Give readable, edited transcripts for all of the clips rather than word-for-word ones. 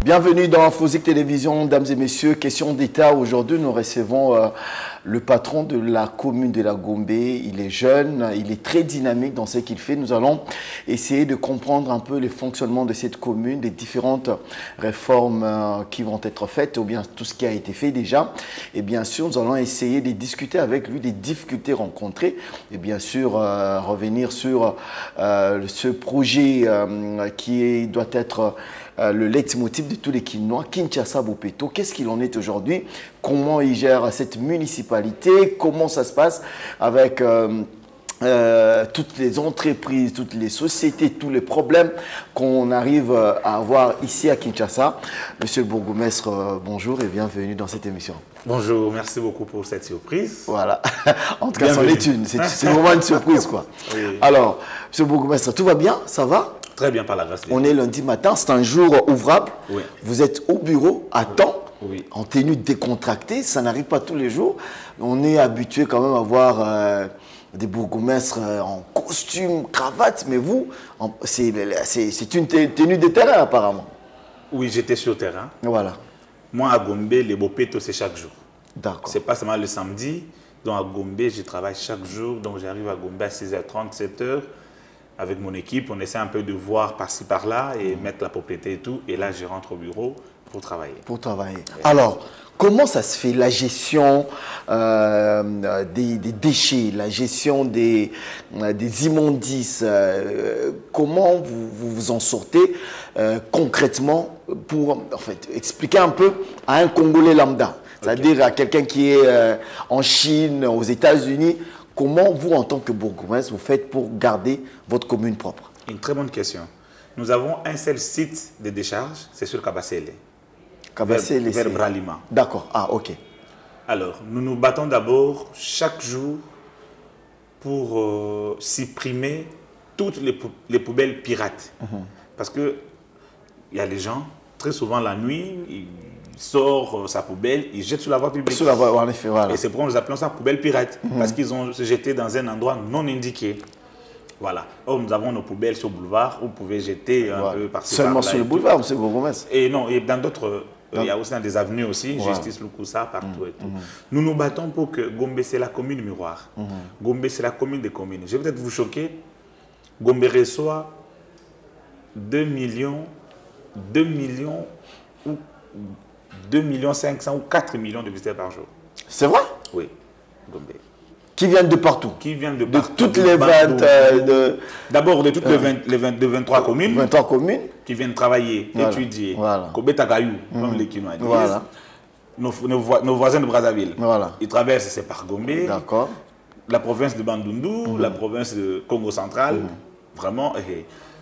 Bienvenue dans Fosic Télévision, mesdames et messieurs. Question d'État. Aujourd'hui, nous recevons le patron de la commune de la Gombe. Il est jeune, il est très dynamique dans ce qu'il fait. Nous allons essayer de comprendre un peu le fonctionnement de cette commune, les différentes réformes qui vont être faites, ou bien tout ce qui a été fait déjà. Et bien sûr, nous allons essayer de discuter avec lui des difficultés rencontrées. Et bien sûr, revenir sur ce projet qui doit être le leitmotiv de tous les Kinois, Kinshasa Bopeto. Qu'est-ce qu'il en est aujourd'hui? Comment il gère cette municipalité? Comment ça se passe avec toutes les entreprises, toutes les sociétés, tous les problèmes qu'on arrive à avoir ici à Kinshasa? Monsieur le bourgmestre, bonjour et bienvenue dans cette émission. Bonjour, merci beaucoup pour cette surprise. Voilà, en tout cas, c'en est une. C'est vraiment une surprise, quoi. Oui. Alors, monsieur le bourgmestre, tout va bien? Ça va? Très bien, par la grâce de Dieu. On est lundi matin, c'est un jour ouvrable. Oui. Vous êtes au bureau à temps, oui, en tenue décontractée. Ça n'arrive pas tous les jours. On est habitué quand même à voir des bourgmestres en costume, cravate. Mais vous, c'est une tenue de terrain apparemment. Oui, j'étais sur le terrain. Voilà. Moi, à Gombe, les Bopeto, c'est chaque jour. D'accord. C'est pas seulement le samedi. Donc, à Gombe, je travaille chaque jour. Donc, j'arrive à Gombe à 6h30, 7h. Avec mon équipe, on essaie un peu de voir par-ci, par-là et mettre la propriété et tout. Et là, je rentre au bureau pour travailler. Pour travailler. Oui. Alors, comment ça se fait, la gestion des déchets, la gestion des immondices? Comment vous en sortez concrètement pour en fait, expliquer un peu à un Congolais lambda, c'est-à-dire à quelqu'un qui est en Chine, aux États-Unis? Comment vous, en tant que bourgmestre, vous faites pour garder votre commune propre? Une très bonne question. Nous avons un seul site de décharge, c'est sur Kabassele. Kabassele, vers Bralima. D'accord. Ah, ok. Alors, nous nous battons d'abord chaque jour pour supprimer toutes les poubelles pirates. Parce qu'il y a des gens, très souvent la nuit, ils sortent sa poubelle, ils jettent sur la voie publique. Sur la voie, en effet, voilà. Et c'est pourquoi nous appelons ça poubelle pirate. Parce qu'ils ont jeté dans un endroit non indiqué. Voilà. Or, nous avons nos poubelles sur le boulevard où vous pouvez jeter un peu par-ci. Seulement sur le boulevard, monsieur Bourgmestre? Et non, et dans d'autres, il y a aussi dans des avenues aussi, Justice Lukusa, partout et tout. Nous nous battons pour que Gombe, c'est la commune miroir. Gombe, c'est la commune des communes. Je vais peut-être vous choquer. Gombe reçoit 2 millions ou 2,5 millions ou 4 millions de visiteurs par jour. C'est vrai? Oui, Gombe. Qui viennent de partout? Qui viennent de partout. De toutes les 20... D'abord de toutes les 23 communes. 23 communes. Qui viennent travailler, étudier. Voilà. Kobetagayou, comme les Kinois disent. Voilà. Nos voisins de Brazzaville. Voilà. Ils traversent, c'est par Gombe. D'accord. La province de Bandundu, la province de Congo central. Vraiment,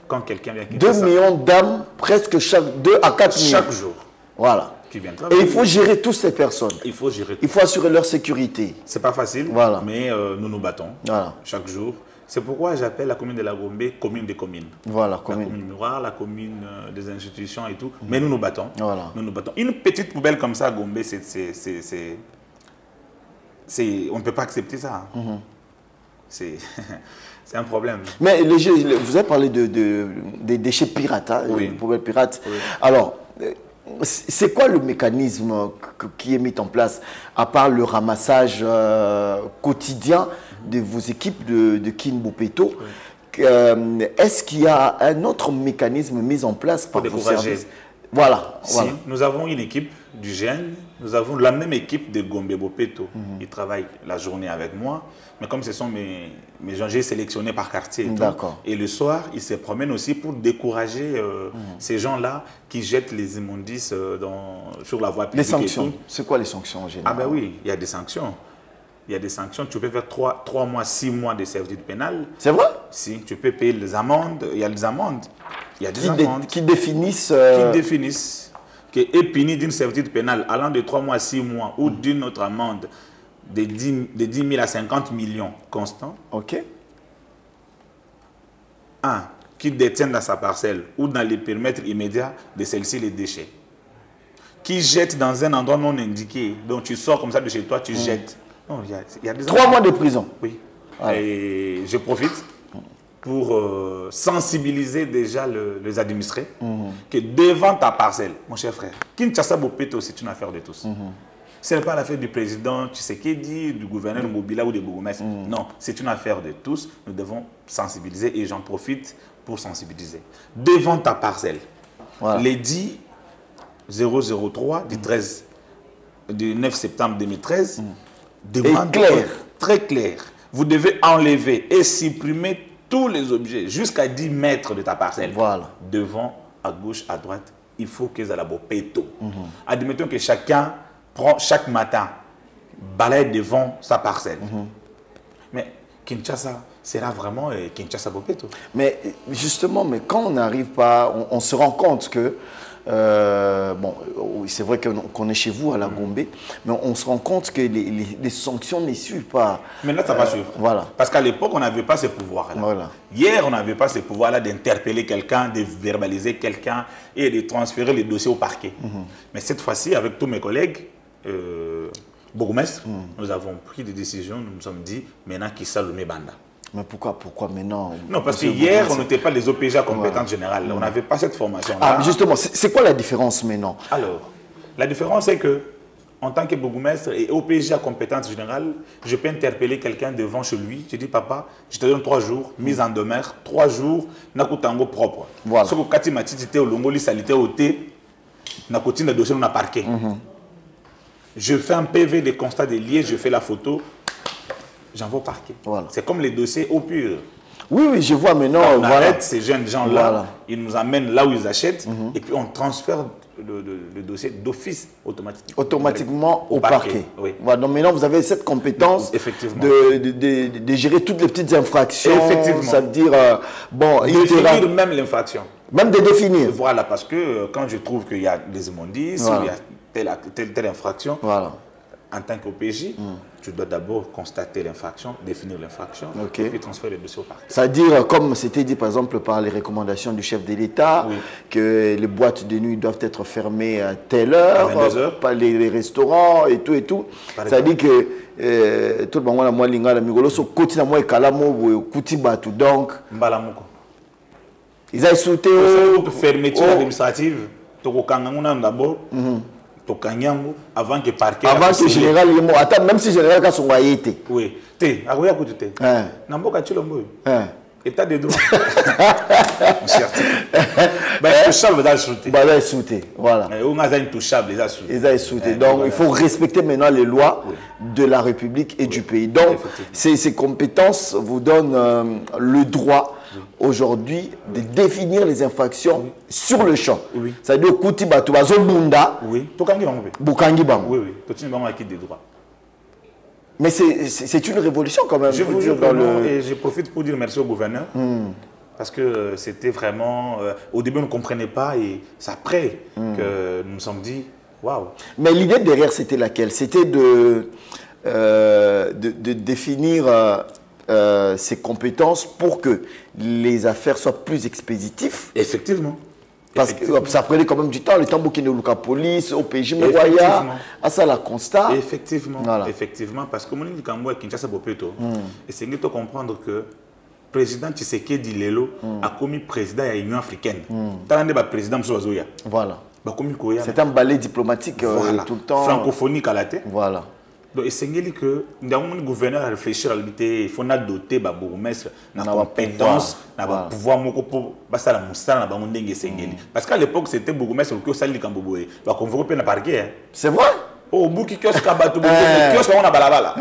quand quelqu'un vient... 2 millions d'âmes, presque 2 à 4 millions. Chaque jour. Voilà. Qui viennent et il faut gérer toutes ces personnes. Il faut gérer. Il faut assurer leur sécurité. C'est pas facile, voilà, mais nous nous battons chaque jour. C'est pourquoi j'appelle la commune de la Gombe commune des communes. Voilà, la commune miroir, la commune des institutions et tout. Mais nous nous battons. Voilà. Nous nous battons. Une petite poubelle comme ça à Gombe, on ne peut pas accepter ça. C'est un problème. Mais vous avez parlé des déchets pirates, hein, des poubelles pirates. Oui. Alors, c'est quoi le mécanisme qui est mis en place, à part le ramassage quotidien de vos équipes de Kin Bopeto? Est-ce qu'il y a un autre mécanisme mis en place par vos services? Voilà. Si, nous avons une équipe du GEN, nous avons la même équipe de Gombe Bopeto. Ils travaillent la journée avec moi, mais comme ce sont mes gens, j'ai sélectionné par quartier. Et le soir, ils se promènent aussi pour décourager ces gens-là qui jettent les immondices sur la voie publique. Les sanctions, c'est quoi les sanctions en général? Ah ben oui, il y a des sanctions. Il y a des sanctions. Tu peux faire 3 mois, 6 mois de servitude pénale. C'est vrai? Si, tu peux payer les amendes. Il y a des amendes. Il y a des amendes qui définissent... Qui définissent. Qui est puni d'une servitude pénale allant de 3 mois à 6 mois ou d'une autre amende de 10 000 à 50 millions constants. OK. Un, qui détient dans sa parcelle ou dans les périmètres immédiats de celle-ci les déchets. Qui jette dans un endroit non indiqué. Donc tu sors comme ça de chez toi, tu jettes. Non, il y a des 3 mois de prison. Oui. Et je profite pour sensibiliser déjà les administrés que devant ta parcelle, mon cher frère, Kinshasa Bopeto, c'est une affaire de tous. Ce n'est pas l'affaire du président Tshisekedi, du gouverneur Mobila ou des bourgmestres. Non, c'est une affaire de tous. Nous devons sensibiliser et j'en profite pour sensibiliser. Devant ta parcelle, l'édit 003 du 9 septembre 2013 demande très clair. Vous devez enlever et supprimer tous les objets jusqu'à 10 mètres de ta parcelle. Devant, à gauche, à droite, il faut que ça la Bopeto. Admettons que chacun prend chaque matin, balaye devant sa parcelle. Mais Kinshasa sera vraiment Kinshasa Bopeto. Mais justement, quand on n'arrive pas, on se rend compte que, bon, c'est vrai qu'on est chez vous à la Gombe, mais on se rend compte que les sanctions ne suivent pas. Mais là, ça va suivre. Parce qu'à l'époque, on n'avait pas ce pouvoir-là. Hier, on n'avait pas ce pouvoir-là d'interpeller quelqu'un, de verbaliser quelqu'un et de transférer les dossiers au parquet. Mais cette fois-ci, avec tous mes collègues, bourgmestres, nous avons pris des décisions, nous nous sommes dit, maintenant, qui Salomé Banda. Mais pourquoi maintenant? Non, parce que hier, on n'était pas les OPG à compétence générale. On n'avait pas cette formation-là. Ah, justement, c'est quoi la différence maintenant? Alors, la différence, c'est que, en tant que bourgmestre et OPG à compétence générale, je peux interpeller quelqu'un devant chez lui. Je dis, papa, je te donne 3 jours, mise en demeure, 3 jours, nakutango propre. Voilà. Ce que Kati Matiti au Longo, salité au thé, nakoti le dossier, on a parqué. Je fais un PV de constat de lié, je fais la photo, j'envoie au parquet. C'est comme les dossiers au pur. Oui, je vois maintenant. On arrête ces jeunes gens-là, ils nous amènent là où ils achètent, et puis on transfère le dossier d'office automatiquement au parquet. Donc maintenant, vous avez cette compétence de gérer toutes les petites infractions. Ça veut dire, bon, définir même l'infraction. Même de définir. Voilà, parce que quand je trouve qu'il y a des immondices, il y a telle infraction, en tant qu'OPJ, tu dois d'abord constater l'infraction, définir l'infraction, et puis transférer le dossier au parquet. C'est-à-dire, comme c'était dit par exemple par les recommandations du chef de l'État, que les boîtes de nuit doivent être fermées à telle heure, pas les restaurants et tout et tout. Ça dit que tout le monde a moins linga la migolo so koti na moi kalamo kuti batu donc mbalamuko. Ils ont sauté au fermeture administrative, to ko kanganguna d'abord. Avant que parquet. Avant que général attends, même si général a son été. Oui. Té, à quoi tu t'es? Namboka chilombo. État de droit. Intouchable, les a sauté. Voilà. On a intouchable, les a sauté. Donc, il faut respecter maintenant les lois de la République et du pays. Donc, ces compétences vous donnent le droit aujourd'hui de définir les infractions sur le champ. C'est-à-dire kuti batu bazo bunda. Bukangi bango. Oui. Totini bango acquis des droits. Mais c'est une révolution quand même. Je vous dire et je profite pour dire merci au gouverneur. Parce que c'était vraiment... au début, on ne comprenait pas et c'est après que nous nous sommes dit, waouh. Mais l'idée derrière, c'était laquelle? C'était de définir ces compétences pour que les affaires soient plus expéditives. Effectivement. Parce que ça prenait quand même du temps, le temps bouquin de la police, OPJ, mais à ça la constat. Effectivement, effectivement, parce que mon dit quand moi Kinshasa Bopeto, et c'est de comprendre que le président Tshisekedi Lelo a commis président de l'Union africaine. Talande ba président Msozoya. Voilà. C'est un balai diplomatique tout le temps. Francophonique à la tête. Voilà. Donc, il s'agit que le gouverneur a réfléchi à l'unité, il faut doter les bourgmestres de compétences, de pouvoir pour passer la moussala na bango parce qu'à l'époque c'était bourgmestre qui osali kamboboé ba convoquer na parquet. C'est vrai. Au bouki kiosque bato kiosque on a balabala.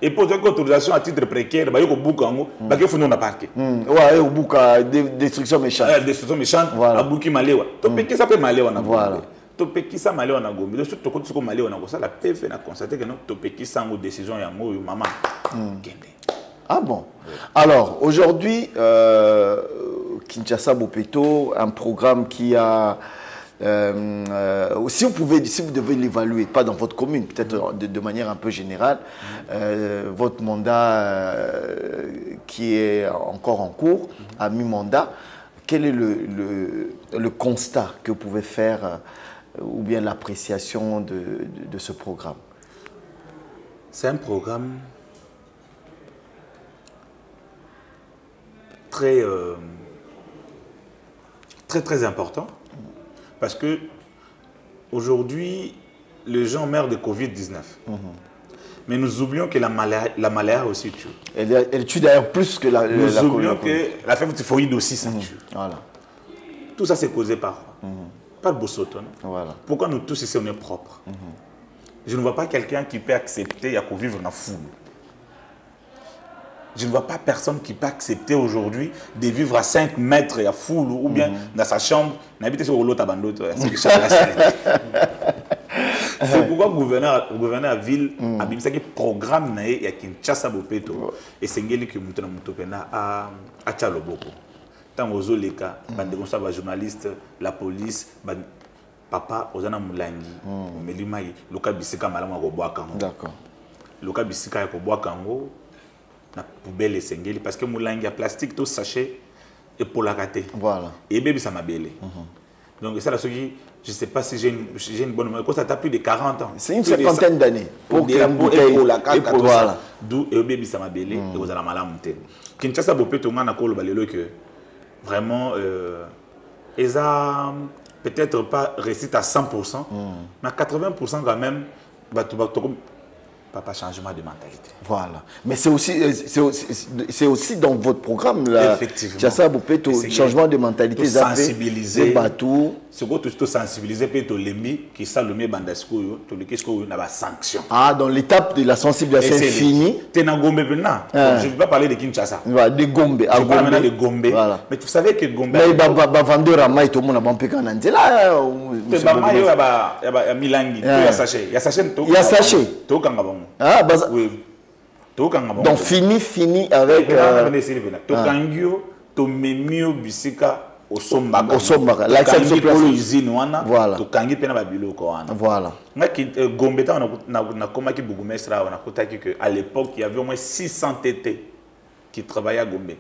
Et pour une autorisation à titre précaire ba yoko bukango ba ke funu na parquet. Ouais, au buka destruction méchante. Destruction méchante à buki malewa. To peke ça peut malewa na. Voilà. Topekisa Maléo na Gombe. Surtout quand tu as Maléo na Gombe, la PV a constaté que notre Topekisa a une décision et maman. Ah bon. Alors aujourd'hui, Kinshasa Bopeto, un programme qui a si vous devez l'évaluer, pas dans votre commune, peut-être de manière un peu générale, votre mandat qui est encore en cours, à mi-mandat, quel est le constat que vous pouvez faire ou bien l'appréciation de ce programme? C'est un programme très, très important. Parce que aujourd'hui, les gens meurent de Covid-19. Mais nous oublions que la malaria aussi tue. Elle tue d'ailleurs plus que la Nous oublions que la fièvre typhoïde aussi, ça tue. Voilà. Tout ça, c'est causé par quoi? Par le Bosoton. Voilà. Pourquoi nous tous ici, on est propres? Je ne vois pas quelqu'un qui peut accepter à vivre dans la foule. Je ne vois pas personne qui peut accepter aujourd'hui de vivre à 5 mètres à foule ou bien dans sa chambre. N'habite sur l'autre abandon. C'est pourquoi le gouverneur à ville a mis un programme à Kinshasa Bopeto et c'est ce que nous avons à Tchaloboko. Tant aux autres cas, les journalistes, la police, papa, aux ana Moulangi, Melimai, Luka Bissika Malama Roboakango. D'accord. Luka Bissika Roboakango, la poubelle est sengeli parce que Moulangi a plastique, tout sachet et pour la rater. Voilà. Et bébé ça m'a belé. Donc ça, je ne sais pas si j'ai une bonne mémoire. Ça a plus de 40 ans. C'est une cinquantaine d'années. Pour que la bouteille pour la carte, voilà. D'où et bébé ça m'a belé et vous allez mal monter. Kinshasa Bopeto on a encore le que vraiment ils ont peut-être pas réussi à 100%, mais à 80% quand même. Pas changement de mentalité. Voilà. Mais c'est aussi dans votre programme là. Effectivement. Kinshasa Bopeto, changement de mentalité. Sensibiliser. C'est quoi tout sensibiliser peut-être l'emi qui ça le met bandasco tout le qu'est-ce qu'on a sanction. Ah, dans l'étape de la sensibilisation finie. Tu es dans Gombe maintenant. Je ne vais pas parler de Kinshasa. Voilà, de Gombe. Je parle maintenant de Gombe. Voilà. Mais tu savais que Gombe. Mais vendeur à maï tout le monde a bampé quand on là. Il y a Milangi. Il y a sachet. Il y a sachet. Il y a sachet. Ah, oui. Donc fini avec. Tokangio, Tomemio, Bisika, Osombaka. Osombaka. L'acceptation pour l'usine, voilà. Tokangi pena babilo quoi. Voilà. Gombe, on a commencé Bougumestra, on a contacté qu'à l'époque il y avait au moins 600 TT qui travaillaient à Gombe.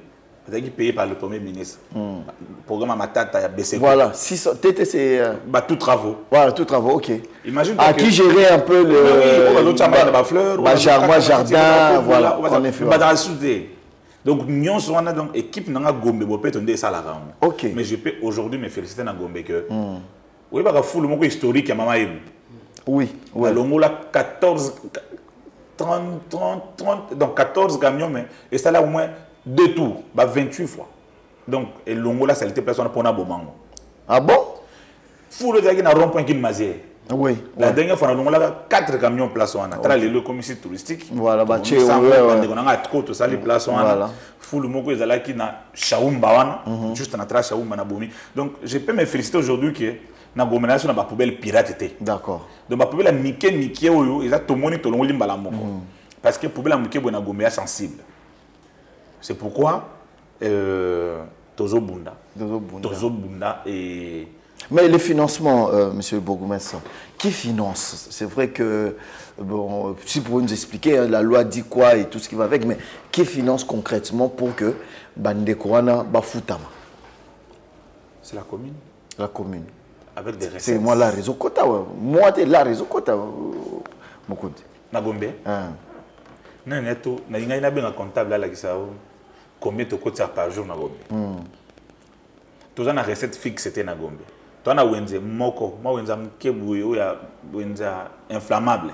C'est payé par le Premier ministre. Le programme Matata a baissé. Voilà, 600 TT c'est. Tout travaux. Voilà, tout travaux, ok. Imagine qui gérait un peu le. Oui, jardin, voilà. En effet. Donc, nous avons une équipe dans Gombe, on peut être salarié. Ok. Mais je peux aujourd'hui me féliciter dans Gombe que. Oui, parce que fou le mot historique à Mama Ebou. Oui. Le mot là, 14. 30, donc 14 camions, mais. Et ça là au moins. 2 tours, 28 fois. Donc, et l'Ongola, ça a été personne pour Nabomango. Ah bon? Fou le dernier rond-point qui mazé. Oui. La dernière fois, on a 4 camions placés en a. Le commissaire touristique. Voilà, on a tout ça, les places en Fou le moko, ils allaient qui na Chaoumba, juste en atra Chaoumba na Bomi. Donc, je peux me féliciter aujourd'hui que na goménation na ba poubelle pirate. D'accord. Donc, ma poubelle Mickey, ils ont tout le monde, tout le monde, parce que poubelle Mickey, na Gombe est sensible. C'est pourquoi Tozo Bunda et... Mais les financements, monsieur Bourgmestre, qui finance? C'est vrai que, bon, si vous pouvez nous expliquer, la loi dit quoi et tout ce qui va avec, mais qui finance concrètement pour que Bande Korana Bafutama? C'est la commune. La commune. Avec des recettes. C'est moi la réseau quota, moi la réseau quota. Na Gombe. Non, neto, na inga ina benga comptable là qui ça. Combien de côtes par jour na Gombe? Tout ça na recette fixe c'était na Gombe. Toi na wenze moko, moi wenza mkebu ya wenza inflammable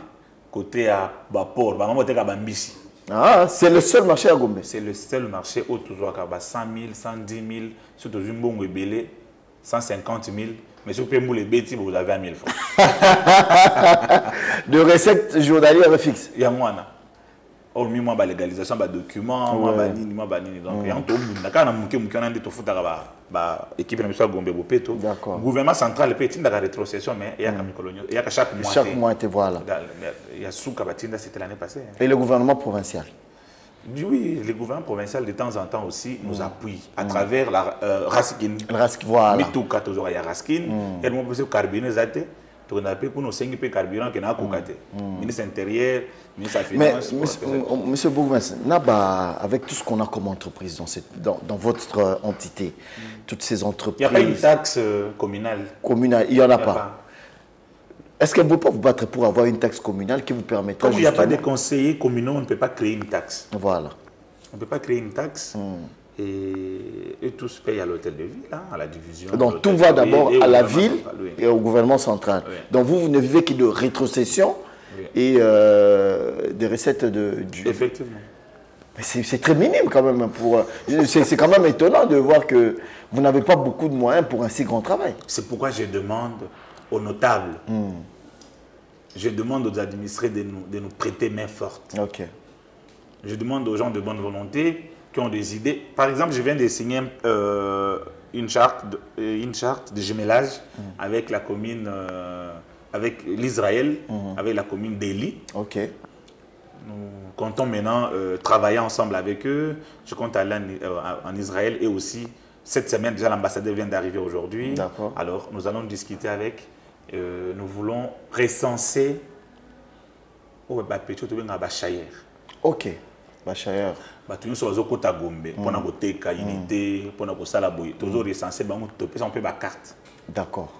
côté à vapeur, ba mamote ka bambisi. Ah, c'est le seul marché à Gombe. C'est le seul marché où toujours à 100 000, 110 000, surtout une bonne ébélé, 150 000. Mais si vous payez les bêtises, vous avez 1 000 francs. De recettes journalières fixes. Il y a moi. Hormis moi, la légalisation, les documents, moi, donc, il y a un tout équipe de M. Gombe Bopeto. Le gouvernement central peut être une rétrocession, mais il y a chaque mois. Chaque mois, voilà. Il y a Soukabatinda, c'était l'année passée. Et le gouvernement provincial? Oui, le gouvernement provincial de temps en temps aussi nous appuie à travers la Raskin. Voilà. Mitouka, toujours il y a Raskin. Et nous avons carburant. On a pour nos 5 pays carburant qui n'a pas ministre intérieur, ministre des Finances. Mais, monsieur Bourgmestre, avec tout ce qu'on a comme entreprise dans votre entité, toutes ces entreprises. Il n'y a pas une taxe communale. Communale, il n'y en a pas. Est-ce que vous ne pouvez pas vous battre pour avoir une taxe communale qui vous permettra... Comme il n'y a pas de conseillers communaux, on ne peut pas créer une taxe. Voilà. On ne peut pas créer une taxe. et tous payent à l'hôtel de ville, hein, à la division. Donc tout va d'abord à la ville et au gouvernement central. Oui. Donc vous ne vivez que de rétrocession et des recettes du... Effectivement. Mais c'est très minime quand même. C'est quand même étonnant de voir que vous n'avez pas beaucoup de moyens pour un si grand travail. C'est pourquoi je demande aux notables, je demande aux administrés de nous prêter main forte. Ok. Je demande aux gens de bonne volonté qui ont des idées. Par exemple, je viens de signer une charte de jumelage avec la commune, avec l'Israël, avec la commune d'Eli. Ok. Nous comptons maintenant travailler ensemble avec eux. Je compte aller en Israël et aussi, cette semaine, déjà l'ambassadeur vient d'arriver aujourd'hui. D'accord. Alors, nous allons discuter avec. Nous voulons recenser au Bachayer. Ok. Bachayer. Bato nyonso bazokota Gombe mpona koteka unité mpona kosala boye tozo recenser bango topesa mpe ba carte. D'accord.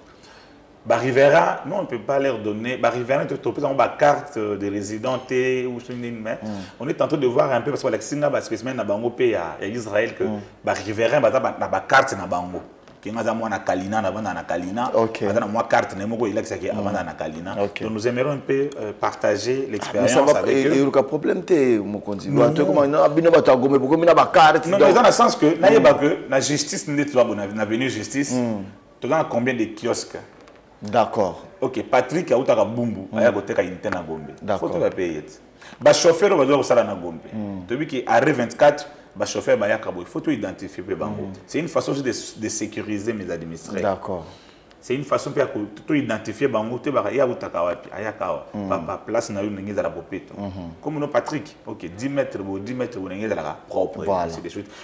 Barivera, nous on ne peut pas leur donner. Barivera, topesa ba carte de résident ou mais on est en train de voir un peu parce que la Singa ba spécimen na bango pe ya Israël que Barivera ba ba carte na bango. Kinga za mwana Kalina na banda na Kalina. Bazana moi carte na moko ilakisa ki avanda na Kalina. Donc nous aimerions un peu partager l'expérience avec eux. Et le problème te mokonzi. Bato comment na bino bato agome beaucoup mina ba carte. Non mais dans le sens que na yeba que la justice n'est pas bonne na venue justice. Tu as combien de kiosques? D'accord. Ok, Patrick a utaka bumbu aya koteka unité na Gombe. Faut te payer. Ba chauffeur ba zo sala na Gombe. Tu dis que arrêt 24 ba chauffeur ba yakabo, il faut tout identifier bango. C'est une façon de sécuriser mes administrés. D'accord. C'est une façon pour tout identifier bango te ba ya utaka wapi ayakawa papa place na yo ngeza la bopeto. Comme no Patrick, OK, 10 mètres ngeza la propre. Voilà.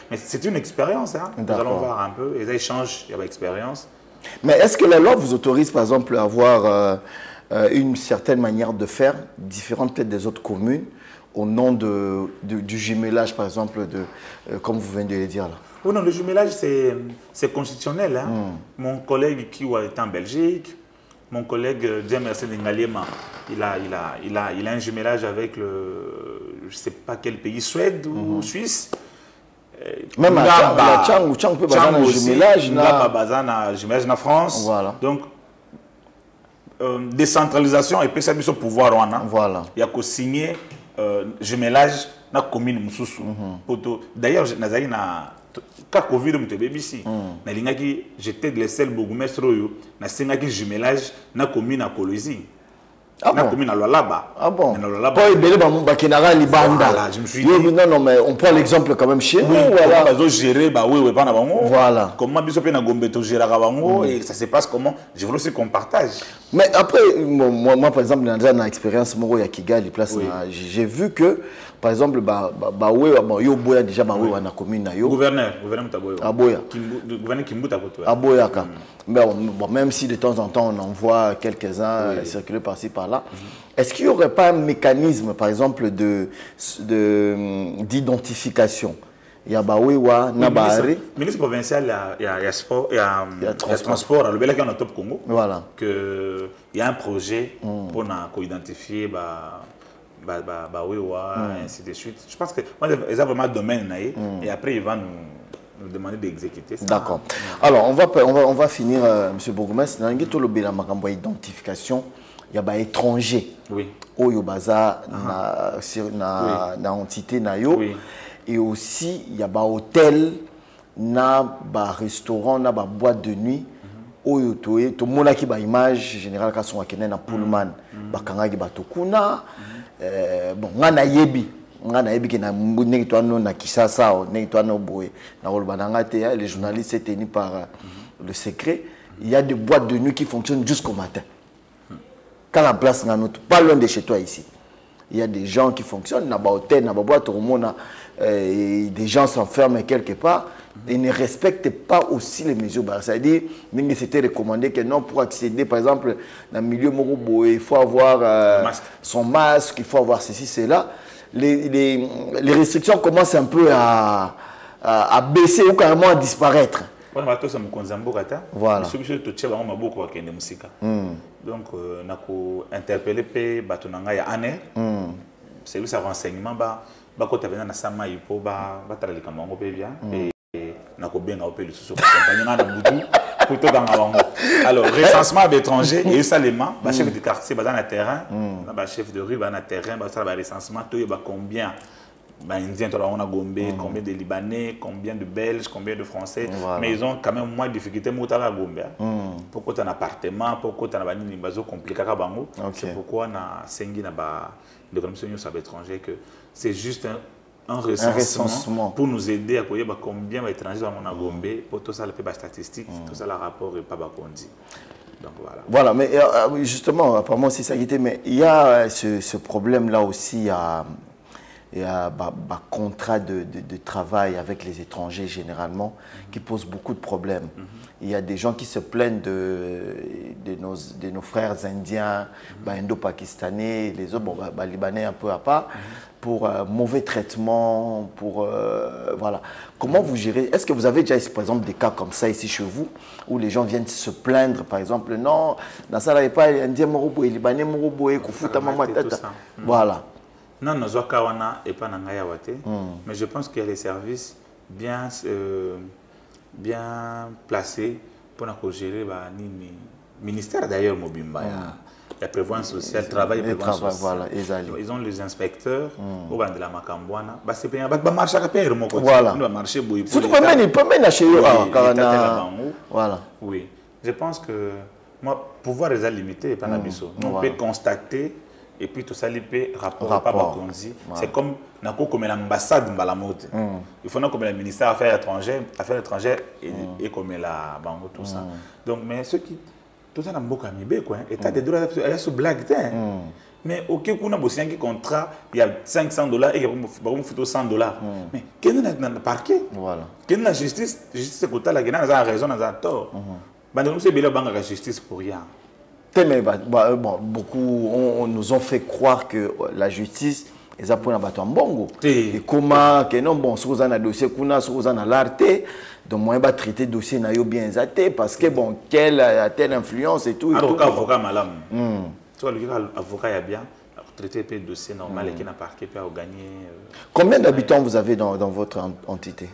Mais c'est une expérience hein. Nous allons voir un peu les échanges, il y a l'expérience. Mais est-ce que la loi vous autorise, par exemple, à avoir une certaine manière de faire, différente peut-être des autres communes, au nom du jumelage, par exemple, comme vous venez de le dire là? Oui, non, le jumelage, c'est constitutionnel. Hein. Mon collègue qui est en Belgique, mon collègue James Ngaliema, il a un jumelage avec je ne sais pas quel pays, Suède ou Suisse. Même à Tchang peut baser un jumelage na France. Voilà. Donc, décentralisation et puis ça au pouvoir. Voilà. Il y a qu'à signer jumelage na commune Moussoussou. D'ailleurs, quand Covid j'étais le seul bourgmestre na singaki jumelage na commune à Colosie. Ah bon? Ah bon? Pas Voilà, je me suis dit... Non, mais on prend l'exemple quand même chez nous. Voilà. Comment et ça se passe comment? Je veux aussi qu'on partage. Mais après, moi par exemple, dans une expérience, j'ai vu que, par exemple, Boya déjà na commune na yo. Gouverneur Aboya. Gouverneur Kimbuta Koto. Aboya. Mais bon, même si de temps en temps on en voit quelques-uns circuler par-ci par-là, est-ce qu'il n'y aurait pas un mécanisme, par exemple, d'identification? Il y a Baouéwa, Nabahari. Ministre provincial, il y a sport, il y a transport. Le Belgique en top Congo. Voilà. Il y a un projet pour identifier Baouéwa, ainsi de suite. Je pense que ils ont vraiment un domaine et après ils vont nous demander d'exécuter ça. D'accord. Alors on va finir, M. Bourgmestre. Dans le identification, il y a des étrangers. Oui. Au baza na entité na yo. Oui. Et aussi il y a des hôtels, na ba restaurant, na ba boîte de nuit. Oyo toye to mona ki ba image général ka son akene na Pullman ba kangaki ba tokuna bon ngana yebi ke na ndenge to no na Kisasa ndenge to no boye na kolbananga te les journalistes tenus par le secret. Il y a des boîtes de nuit qui fonctionnent jusqu'au matin. Quand la place n'a pas loin de chez toi ici. Il y a des gens qui fonctionnent na ba hôtel na ba boîte des gens s'enferment quelque part. Ils ne respectent pas aussi les mesures. C'est-à-dire, c'était recommandé que non, pour accéder, par exemple, dans le milieu Morobo, il faut avoir son masque, il faut avoir ceci, cela. Les restrictions commencent un peu à baisser ou carrément à disparaître. Voilà. Donc, on a interpellé Anne, service à renseignement, quand tu as na sama ipo ba talika mango bien. Alors, recensement d'étrangers, et ça, les mains, chef de quartier, dans le terrain, chef de rue, dans le terrain, recensement, combien Indiens, on a Gombe, combien de Libanais, combien de Belges, combien de Français, mais ils ont quand même moins de difficultés à Gombe. Pourquoi tu as un appartement, pourquoi tu as un bateau compliqué à Bango, c'est pourquoi on a Sengi de commission étrangers que c'est juste un recensement pour nous aider à connaître combien d'étrangers sont à Gombe, pour tout ça, les statistiques, tout ça, le rapport et pas Bakondi. Donc voilà. Voilà, mais justement, apparemment, c'est ça qui était, mais il y a ce problème-là aussi il y a un contrat de travail avec les étrangers généralement qui pose beaucoup de problèmes. Il y a des gens qui se plaignent de nos frères indiens, indo-pakistanais, les autres, libanais un peu à part, pour mauvais traitement, pour... voilà. Comment vous gérez? Est-ce que vous avez déjà, par exemple, des cas comme ça ici chez vous, où les gens viennent se plaindre, par exemple, non, dans ça, il n'y a pas indien, morobo, libanais, morobo, kufuta, maman, tata. Voilà. Non, nous avons pas mais je pense qu'il y a les services bien placés pour gérer le ministère d'ailleurs Mobimba. La prévoyance sociale, travail et prévoyance sociale. Voilà, ils ont les inspecteurs au bas de la Macambouana. C'est bien, marcher à payer voilà. Surtout peut même acheter voilà. Oui, je pense que moi pouvoir les limiter pas on peut constater. Et puis tout ça, il peut rapport. C'est comme l'ambassade de Mbalamote. Il faut comme le ministère des Affaires étrangères et comme la banque, tout ça. Donc, mais ceux qui. Tout ça, c'est un peu quoi. Et tu as des droits à ce blague. Mais au cas où on a un contrat, il y a $500 et il y a $100. Mais quel est le parquet? Voilà. Quelle est la justice? La justice, c'est que tu as raison, tu as tort. C'est bien la justice pour rien. Beaucoup nous ont fait croire que la justice est pour un bâton bongo. Et comment que non bon, si vous avez un dossier, si vous avez l'arte, donc moi je vais traiter le dossier bien zaté parce que bon, quelle a telle influence et tout. Avocat malam. Tu vois, l'avocat est bien. Traiter le dossier normal et qui n'a pas pu gagner. Combien d'habitants vous avez dans votre entité?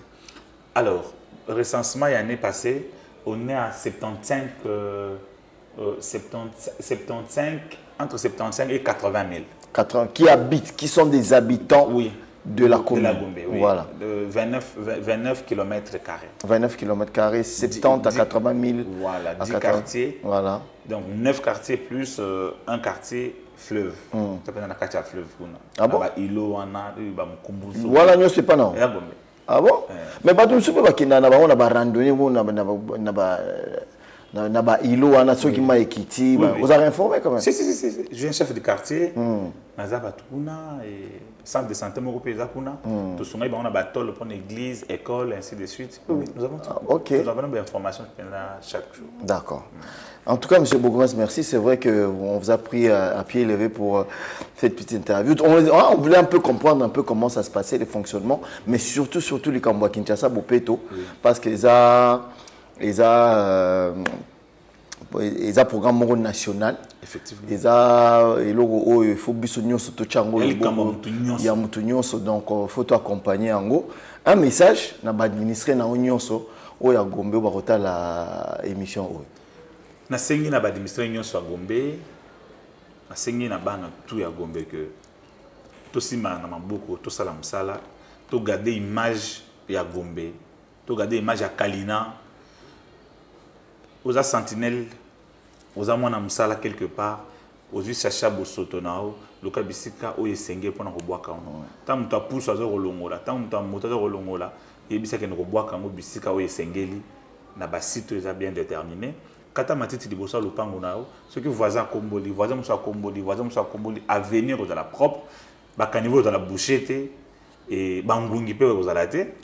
Alors, recensement l'année passée, on est à 75. 75, entre 75 et 80 000. 80, qui habitent, qui sont des habitants de la commune. De la Gombe, oui. Voilà. De 29 km². 29 km², 70 à 80 000. Voilà, 10 quartiers. Voilà. Donc 9 quartiers plus un quartier fleuve. Ça s'appelle un quartier fleuve. Ah bon? Voilà, nous c'est pas non. Ah bon? Mais pas tout ce que on a randonnée, vous avez informé quand même? Si. Je suis un chef de quartier. Centre de santé, on a une église, école, ainsi de suite. Nous avons nous avons des informations chaque jour. D'accord. En tout cas, M. Bogomas, merci. C'est vrai qu'on vous a pris à pied levé pour cette petite interview. On voulait un peu comprendre un peu comment ça se passait, les fonctionnements, mais surtout les Kamboa Kinshasa, Bopeto, parce qu'ils ont un programme national. Effectivement. Il faut donc il faut accompagner un message dans l'administré dans l'Onyonso où il y a Gombe où la émission. Na sengi na l'administré Nyonso à Gombe, na sengi na bana tout ya Gombe que tout si na maboko tout ça la msala, tout garder image ya Gombe, tout garder image ya Kalina. Aux sentinelles, aux amona msala quelque part, aux sacha bosoto nao, le kabisika o yesenge pona ko boaka on. Tant muta pousse azo rolongola, tant muta moto azo rolongola, yebisa ke no boaka ngo bisika o yesengeli na ba site bien déterminé. Kata matiti liboso lupango nao, ceux qui voisins Komboli, voisins musa Komboli, à venir dans la propre, ba caniveau dans la bouchette et bangungi pe aux alate,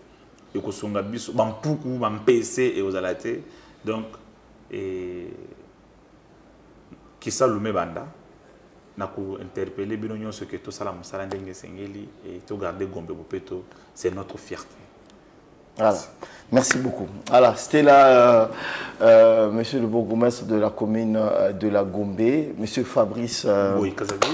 et ko sunga biso bampuku, bampc et aux alate. Donc qui salume banda na ko interpeller bino nyonso que tout ça la musala ndenge sengeli et tout garder Gombe Bopeto, c'est notre fierté. Voilà. Merci beaucoup. Voilà, c'était là monsieur le bourgmestre de la commune de la Gombe, monsieur Fabrice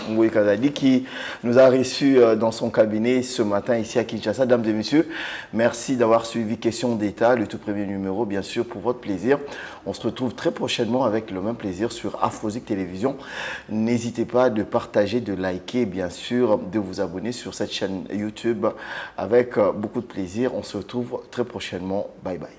Moué Kazadi, qui nous a reçus dans son cabinet ce matin ici à Kinshasa. Mesdames et messieurs, merci d'avoir suivi Question d'État, le tout premier numéro, bien sûr, pour votre plaisir. On se retrouve très prochainement avec le même plaisir sur Afrozik Télévision. N'hésitez pas de partager, de liker, bien sûr, de vous abonner sur cette chaîne YouTube avec beaucoup de plaisir. On se retrouve très prochainement. Bye bye.